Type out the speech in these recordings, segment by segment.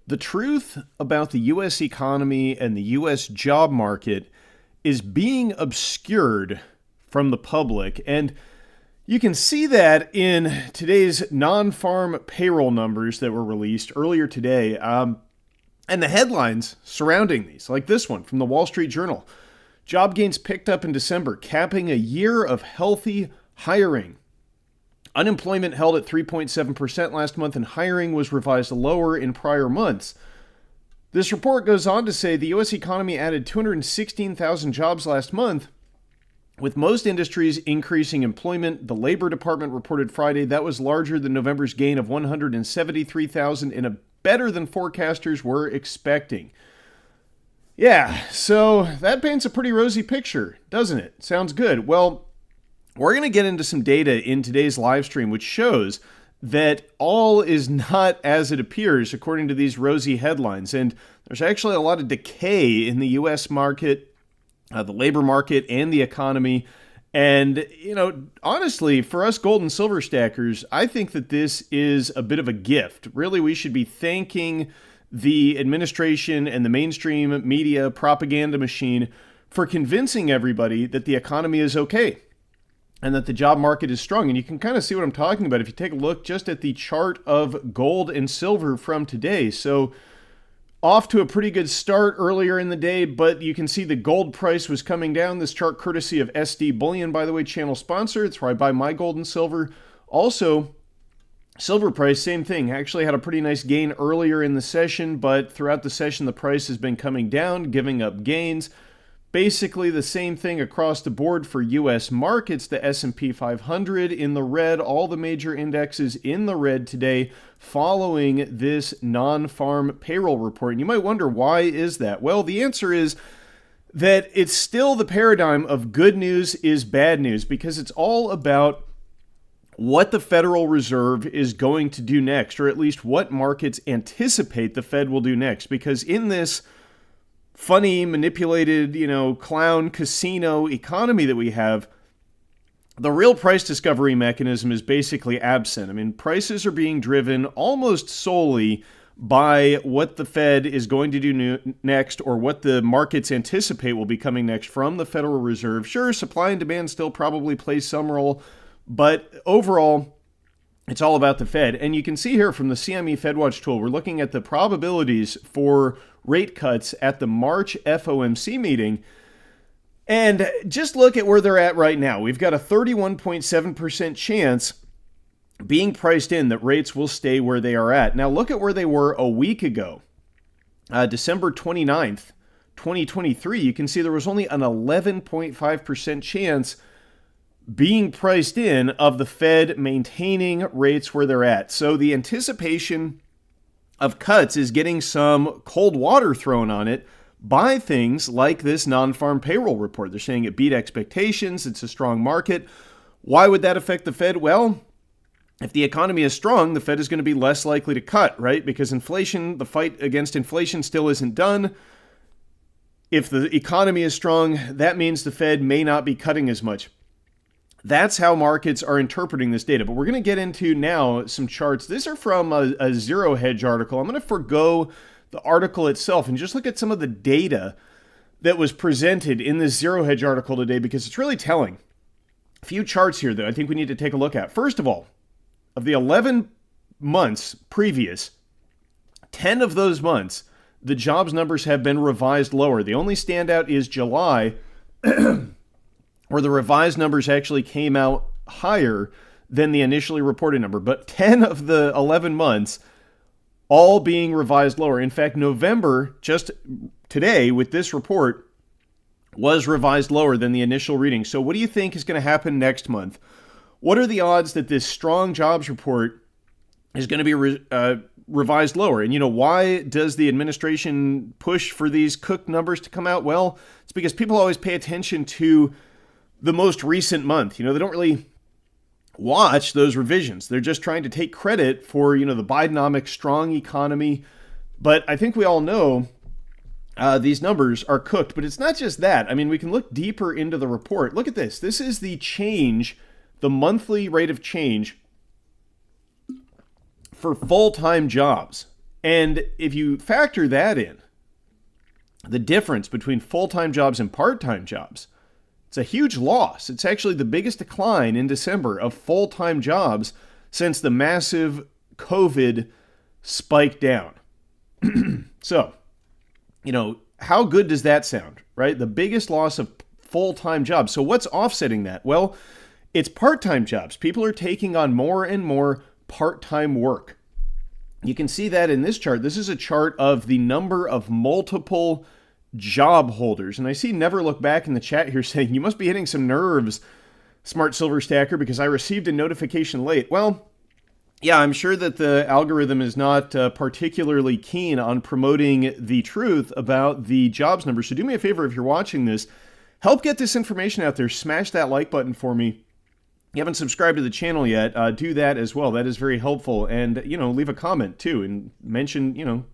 The truth about the U.S. economy and the U.S. job market is being obscured from the public. And you can see that in today's non-farm payroll numbers that were released earlier today. And the headlines surrounding these, like this one from the Wall Street Journal. Job gains picked up in December, capping a year of healthy hiring. Unemployment held at 3.7% last month, and hiring was revised lower in prior months. This report goes on to say the U.S. economy added 216,000 jobs last month, with most industries increasing employment. The Labor Department reported Friday that was larger than November's gain of 173,000 and a better than forecasters were expecting. Yeah, so that paints a pretty rosy picture, doesn't it? Sounds good. Well, we're going to get into some data in today's live stream, which shows that all is not as it appears, according to these rosy headlines. And there's actually a lot of decay in the U.S. market, the labor market, and the economy. And, honestly, for us gold and silver stackers, I think that this is a bit of a gift. Really, we should be thanking the administration and the mainstream media propaganda machine for convincing everybody that the economy is okay and that the job market is strong. And you can kind of see what I'm talking about if you take a look just at the chart of gold and silver from today. So off to a pretty good start earlier in the day, but you can see the gold price was coming down. This chart courtesy of SD Bullion, by the way, channel sponsor. It's where I buy my gold and silver. Also, silver price, same thing. Actually had a pretty nice gain earlier in the session, but throughout the session, the price has been coming down, giving up gains. Basically the same thing across the board for U.S. markets. The S&P 500 in the red, all the major indexes in the red today following this non-farm payroll report. And you might wonder, why is that? Well, the answer is that it's still the paradigm of good news is bad news, because it's all about what the Federal Reserve is going to do next, or at least what markets anticipate the Fed will do next. Because in this funny, manipulated, clown casino economy that we have, the real price discovery mechanism is basically absent. I mean, prices are being driven almost solely by what the Fed is going to do next, or what the markets anticipate will be coming next from the Federal Reserve. Sure, supply and demand still probably plays some role, but overall, it's all about the Fed. And you can see here from the CME FedWatch tool, we're looking at the probabilities for rate cuts at the March FOMC meeting. And just look at where they're at right now. We've got a 31.7% chance being priced in that rates will stay where they are at. Now look at where they were a week ago, December 29th, 2023. You can see there was only an 11.5% chance being priced in of the Fed maintaining rates where they're at. So the anticipation of cuts is getting some cold water thrown on it by things like this non-farm payroll report. They're saying it beat expectations. It's a strong market. Why would that affect the Fed? Well, if the economy is strong, the Fed is going to be less likely to cut, right? Because inflation, the fight against inflation still isn't done. If the economy is strong, that means the Fed may not be cutting as much. That's how markets are interpreting this data. But we're going to get into now some charts. These are from a Zero Hedge article. I'm going to forgo the article itself and just look at some of the data that was presented in this Zero Hedge article today, because it's really telling. A few charts here that I think we need to take a look at. First of all, of the 11 months previous, 10 of those months, the jobs numbers have been revised lower. The only standout is July, where the revised numbers actually came out higher than the initially reported number. But 10 of the 11 months all being revised lower. In fact, November, just today with this report, was revised lower than the initial reading. So what do you think is going to happen next month? What are the odds that this strong jobs report is going to be revised lower? And why does the administration push for these cooked numbers to come out? Well, it's because people always pay attention to the most recent month. They don't really watch those revisions. They're just trying to take credit for, the Bidenomics strong economy. But I think we all know these numbers are cooked. But it's not just that. I mean, we can look deeper into the report. Look at this. This is the change, the monthly rate of change for full-time jobs. And if you factor that in, the difference between full-time jobs and part-time jobs, it's a huge loss. It's actually the biggest decline in December of full-time jobs since the massive COVID spike down. So, how good does that sound, right? The biggest loss of full-time jobs. So what's offsetting that? Well, it's part-time jobs. People are taking on more and more part-time work. You can see that in this chart. This is a chart of the number of multiple job holders. And I see Never Look Back in the chat here saying, you must be hitting some nerves, Smart Silver Stacker, because I received a notification late. Well, yeah, I'm sure that the algorithm is not particularly keen on promoting the truth about the jobs numbers. So do me a favor if you're watching this, help get this information out there. Smash that like button for me. If you haven't subscribed to the channel yet, do that as well. That is very helpful. And, leave a comment too and mention,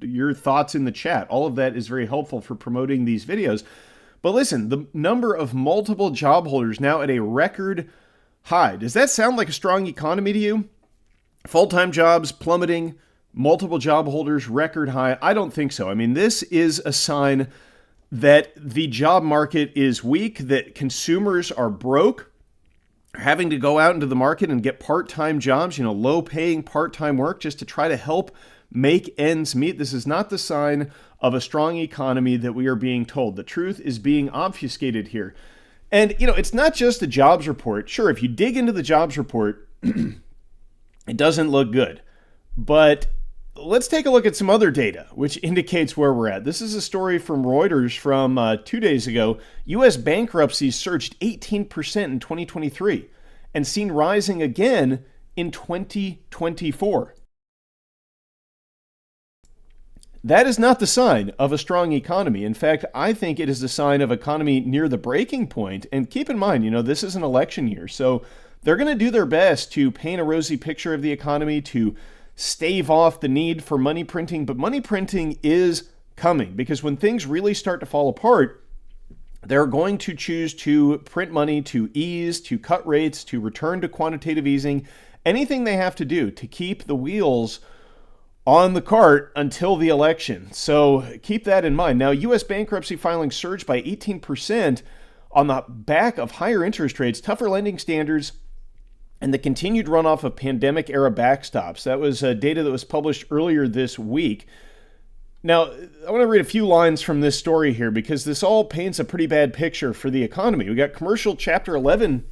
your thoughts in the chat. All of that is very helpful for promoting these videos. But listen, the number of multiple job holders now at a record high. Does that sound like a strong economy to you? Full-time jobs plummeting, multiple job holders record high. I don't think so. I mean, this is a sign that the job market is weak, that consumers are broke, having to go out into the market and get part-time jobs, low-paying part-time work just to try to help make ends meet. This is not the sign of a strong economy that we are being told. The truth is being obfuscated here. And, it's not just the jobs report. Sure, if you dig into the jobs report, it doesn't look good. But let's take a look at some other data, which indicates where we're at. This is a story from Reuters from 2 days ago. U.S. bankruptcies surged 18% in 2023 and seen rising again in 2024. That is not the sign of a strong economy. In fact, I think it is the sign of economy near the breaking point. And keep in mind, this is an election year, so they're going to do their best to paint a rosy picture of the economy, to stave off the need for money printing. But money printing is coming because when things really start to fall apart, they're going to choose to print money to ease, to cut rates, to return to quantitative easing, anything they have to do to keep the wheels on the cart until the election. So keep that in mind. Now, U.S. bankruptcy filings surged by 18% on the back of higher interest rates, tougher lending standards, and the continued runoff of pandemic-era backstops. That was data that was published earlier this week. Now, I want to read a few lines from this story here because this all paints a pretty bad picture for the economy. We got commercial Chapter 11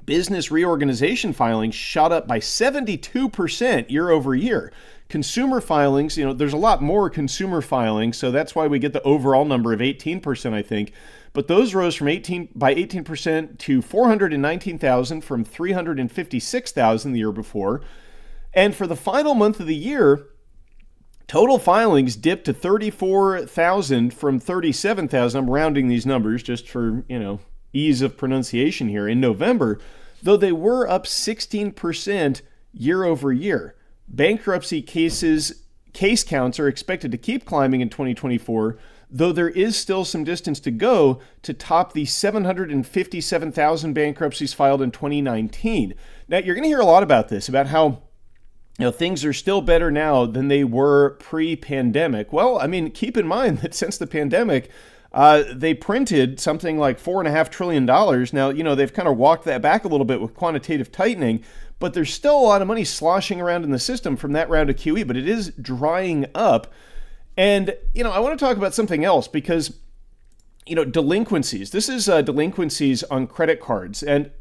business reorganization filings shot up by 72% year over year. Consumer filings, there's a lot more consumer filings, so that's why we get the overall number of 18%, I think. But those rose from 18% to 419,000 from 356,000 the year before. And for the final month of the year, total filings dipped to 34,000 from 37,000. I'm rounding these numbers just for, ease of pronunciation here in November, though they were up 16% year over year. Bankruptcy case counts are expected to keep climbing in 2024, though there is still some distance to go to top the 757,000 bankruptcies filed in 2019. Now, you're going to hear a lot about this, about how things are still better now than they were pre-pandemic. Well, keep in mind that since the pandemic, they printed something like $4.5 trillion. Now, they've kind of walked that back a little bit with quantitative tightening, but there's still a lot of money sloshing around in the system from that round of QE, but it is drying up. And, I want to talk about something else because, delinquencies. This is delinquencies on credit cards. And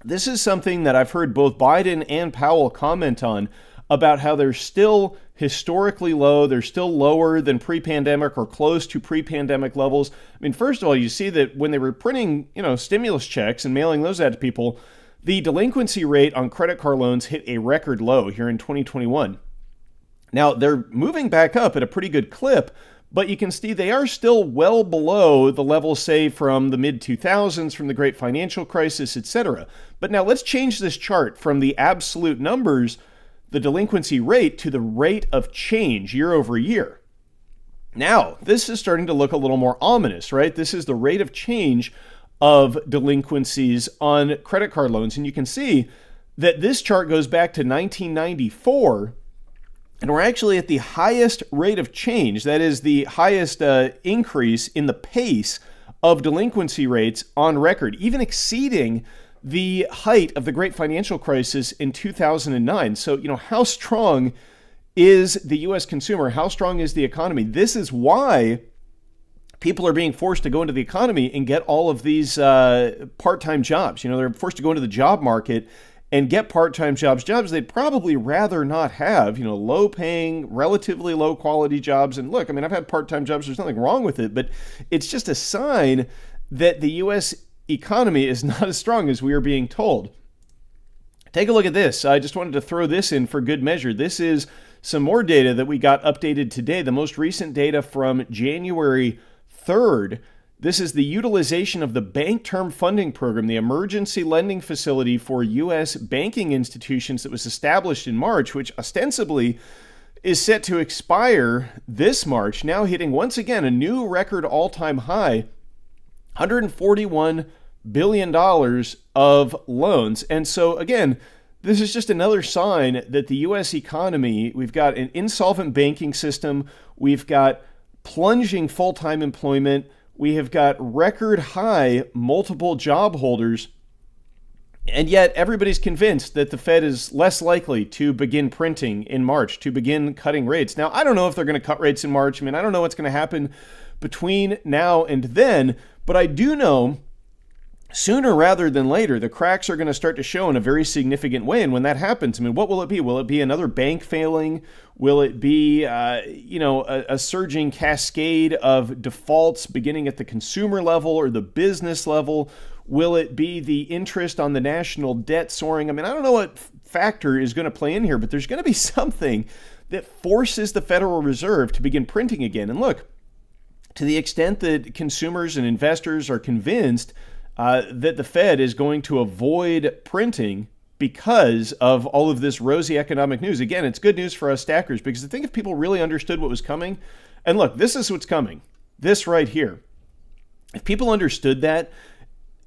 this is something that I've heard both Biden and Powell comment on about how they're still historically low. They're still lower than pre-pandemic or close to pre-pandemic levels. First of all, you see that when they were printing, stimulus checks and mailing those out to people, the delinquency rate on credit card loans hit a record low here in 2021. Now, they're moving back up at a pretty good clip, but you can see they are still well below the levels, say, from the mid-2000s, from the great financial crisis, etc. But now let's change this chart from the absolute numbers, the delinquency rate, to the rate of change year over year. Now, this is starting to look a little more ominous, right? This is the rate of change of delinquencies on credit card loans. And you can see that this chart goes back to 1994. And we're actually at the highest rate of change. That is the highest increase in the pace of delinquency rates on record, even exceeding the height of the great financial crisis in 2009. So, how strong is the U.S. consumer? How strong is the economy? This is why people are being forced to go into the economy and get all of these part-time jobs. They're forced to go into the job market and get part-time jobs they'd probably rather not have, low-paying, relatively low-quality jobs. And look, I've had part-time jobs. There's nothing wrong with it, but it's just a sign that the U.S. economy is not as strong as we are being told. Take a look at this. I just wanted to throw this in for good measure. This is some more data that we got updated today, the most recent data from January 3rd. This is the utilization of the Bank Term Funding Program, the emergency lending facility for U.S. banking institutions that was established in March, which ostensibly is set to expire this March, now hitting once again a new record all-time high, $141 billion of loans. And so again, this is just another sign that the U.S. economy, we've got an insolvent banking system, we've got plunging full-time employment, we have got record high multiple job holders, and yet everybody's convinced that the Fed is less likely to begin printing in March, to begin cutting rates. Now, I don't know if they're going to cut rates in March. I don't know what's going to happen between now and then, but I do know sooner rather than later, the cracks are going to start to show in a very significant way. And when that happens, what will it be? Will it be another bank failing? Will it be, a surging cascade of defaults beginning at the consumer level or the business level? Will it be the interest on the national debt soaring? I don't know what factor is going to play in here, but there's going to be something that forces the Federal Reserve to begin printing again. And look, to the extent that consumers and investors are convinced that the Fed is going to avoid printing because of all of this rosy economic news. Again, it's good news for us stackers, because I think if people really understood what was coming, and look, this is what's coming, this right here. If people understood that,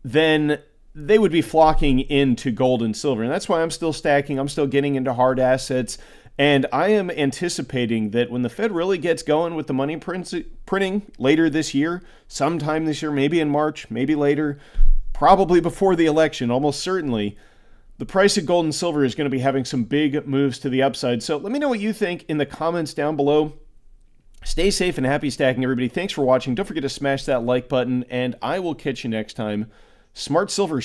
then they would be flocking into gold and silver. And that's why I'm still stacking. I'm still getting into hard assets. And I am anticipating that when the Fed really gets going with the money printing later this year, sometime this year, maybe in March, maybe later, probably before the election, almost certainly, the price of gold and silver is going to be having some big moves to the upside. So let me know what you think in the comments down below. Stay safe and happy stacking, everybody. Thanks for watching. Don't forget to smash that like button, and I will catch you next time. Smart Silver.